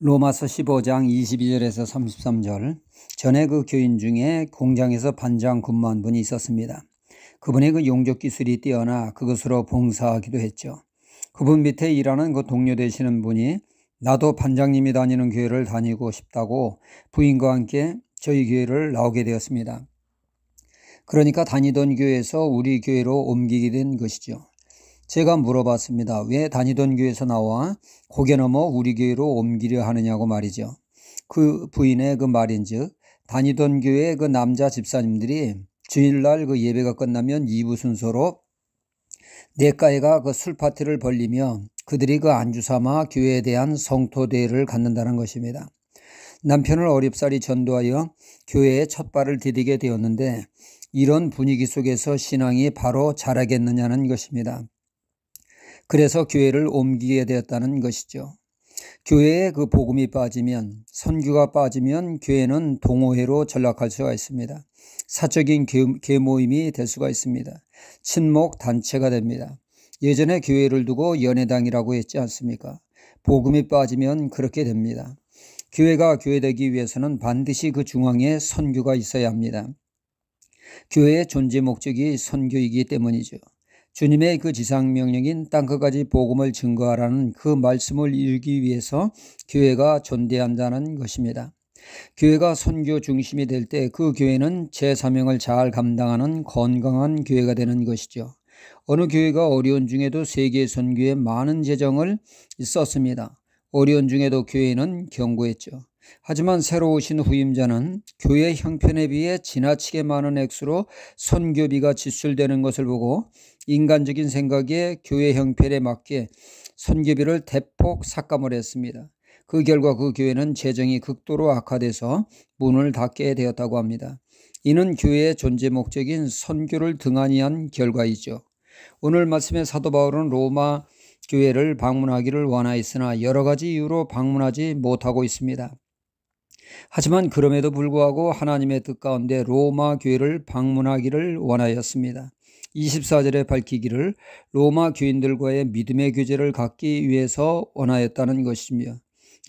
로마서 15장 22절에서 33절. 전에 그 교인 중에 공장에서 반장 근무한 분이 있었습니다. 그분의 그 용접 기술이 뛰어나 그것으로 봉사하기도 했죠. 그분 밑에 일하는 그 동료 되시는 분이 나도 반장님이 다니는 교회를 다니고 싶다고 부인과 함께 저희 교회를 나오게 되었습니다. 그러니까 다니던 교회에서 우리 교회로 옮기게 된 것이죠. 제가 물어봤습니다. 왜 다니던 교회에서 나와 고개 넘어 우리 교회로 옮기려 하느냐고 말이죠. 그 부인의 그 말인즉 다니던 교회 그 남자 집사님들이 주일날 그 예배가 끝나면 2부 순서로 내과에가 그 술 파티를 벌리며 그들이 그 안주 삼아 교회에 대한 성토 대회를 갖는다는 것입니다. 남편을 어렵사리 전도하여 교회에 첫 발을 디디게 되었는데 이런 분위기 속에서 신앙이 바로 자라겠느냐는 것입니다. 그래서 교회를 옮기게 되었다는 것이죠. 교회에 그 복음이 빠지면, 선교가 빠지면 교회는 동호회로 전락할 수가 있습니다. 사적인 계모임이 될 수가 있습니다. 친목 단체가 됩니다. 예전에 교회를 두고 연회당이라고 했지 않습니까? 복음이 빠지면 그렇게 됩니다. 교회가 교회되기 위해서는 반드시 그 중앙에 선교가 있어야 합니다. 교회의 존재 목적이 선교이기 때문이죠. 주님의 그 지상명령인 땅끝까지 복음을 증거하라는 그 말씀을 이루기 위해서 교회가 존재한다는 것입니다. 교회가 선교 중심이 될 때 그 교회는 제 사명을 잘 감당하는 건강한 교회가 되는 것이죠. 어느 교회가 어려운 중에도 세계 선교에 많은 재정을 썼습니다. 어려운 중에도 교회는 견고했죠. 하지만 새로 오신 후임자는 교회 형편에 비해 지나치게 많은 액수로 선교비가 지출되는 것을 보고 인간적인 생각에 교회 형편에 맞게 선교비를 대폭 삭감을 했습니다. 그 결과 그 교회는 재정이 극도로 악화돼서 문을 닫게 되었다고 합니다. 이는 교회의 존재 목적인 선교를 등한히 한 결과이죠. 오늘 말씀의 사도 바울은 로마 교회를 방문하기를 원하였으나 여러 가지 이유로 방문하지 못하고 있습니다. 하지만 그럼에도 불구하고 하나님의 뜻 가운데 로마 교회를 방문하기를 원하였습니다. 24절에 밝히기를 로마 교인들과의 믿음의 교제를 갖기 위해서 원하였다는 것이며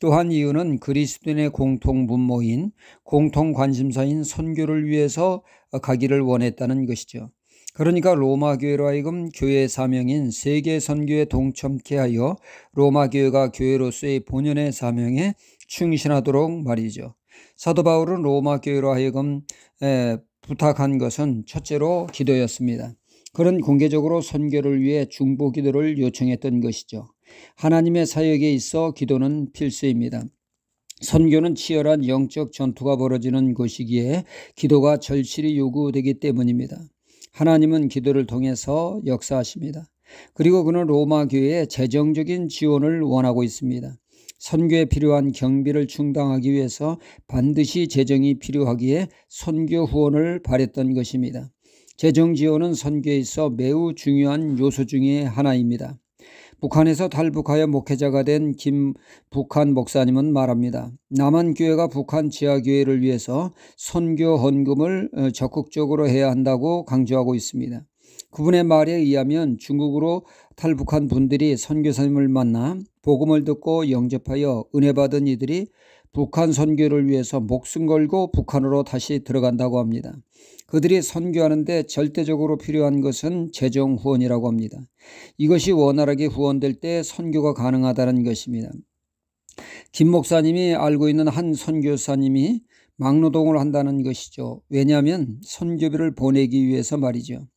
또한 이유는 그리스도인의 공통 분모인 공통 관심사인 선교를 위해서 가기를 원했다는 것이죠. 그러니까 로마 교회로 하여금 교회의 사명인 세계 선교에 동참케 하여 로마 교회가 교회로서의 본연의 사명에 충실하도록 말이죠. 사도 바울은 로마 교회로 하여금 부탁한 것은 첫째로 기도였습니다. 그는 공개적으로 선교를 위해 중보 기도를 요청했던 것이죠. 하나님의 사역에 있어 기도는 필수입니다. 선교는 치열한 영적 전투가 벌어지는 곳이기에 기도가 절실히 요구되기 때문입니다. 하나님은 기도를 통해서 역사하십니다. 그리고 그는 로마 교회에 재정적인 지원을 원하고 있습니다. 선교에 필요한 경비를 충당하기 위해서 반드시 재정이 필요하기에 선교 후원을 바랬던 것입니다. 재정 지원은 선교에 있어 매우 중요한 요소 중의 하나입니다. 북한에서 탈북하여 목회자가 된 김북한 목사님은 말합니다. 남한교회가 북한 지하교회를 위해서 선교 헌금을 적극적으로 해야 한다고 강조하고 있습니다. 그분의 말에 의하면 중국으로 탈북한 분들이 선교사님을 만나 복음을 듣고 영접하여 은혜 받은 이들이 북한 선교를 위해서 목숨 걸고 북한으로 다시 들어간다고 합니다. 그들이 선교하는데 절대적으로 필요한 것은 재정 후원이라고 합니다. 이것이 원활하게 후원될 때 선교가 가능하다는 것입니다. 김 목사님이 알고 있는 한 선교사님이 막노동을 한다는 것이죠. 왜냐하면 선교비를 보내기 위해서 말이죠.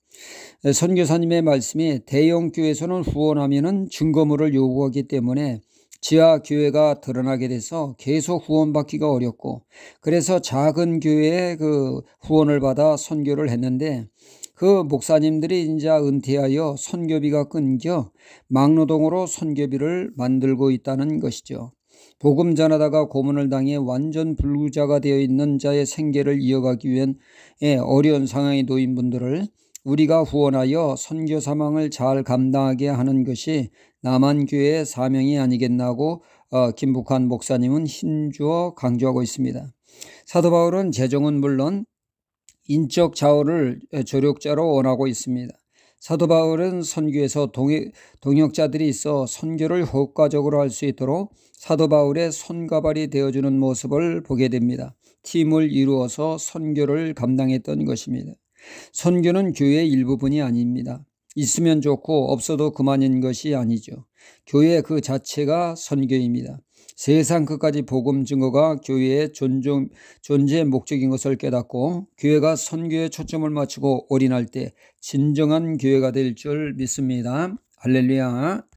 선교사님의 말씀이 대형 교회에서는 후원하면은 증거물을 요구하기 때문에 지하 교회가 드러나게 돼서 계속 후원받기가 어렵고 그래서 작은 교회에 그 후원을 받아 선교를 했는데 그 목사님들이 이제 은퇴하여 선교비가 끊겨 막노동으로 선교비를 만들고 있다는 것이죠. 복음 전하다가 고문을 당해 완전 불구자가 되어 있는 자의 생계를 이어가기 위한 어려운 상황에 놓인 분들을 우리가 후원하여 선교 사명을 잘 감당하게 하는 것이 남한교회의 사명이 아니겠나고 김북한 목사님은 힘주어 강조하고 있습니다. 사도 바울은 재정은 물론 인적 자원을 조력자로 원하고 있습니다. 사도 바울은 선교에서 동역자들이 있어 선교를 효과적으로 할 수 있도록 사도 바울의 손가발이 되어주는 모습을 보게 됩니다. 팀을 이루어서 선교를 감당했던 것입니다. 선교는 교회의 일부분이 아닙니다. 있으면 좋고 없어도 그만인 것이 아니죠. 교회 그 자체가 선교입니다. 세상 끝까지 복음 증거가 교회의 존재 목적인 것을 깨닫고 교회가 선교에 초점을 맞추고 올인할 때 진정한 교회가 될 줄 믿습니다. 할렐루야.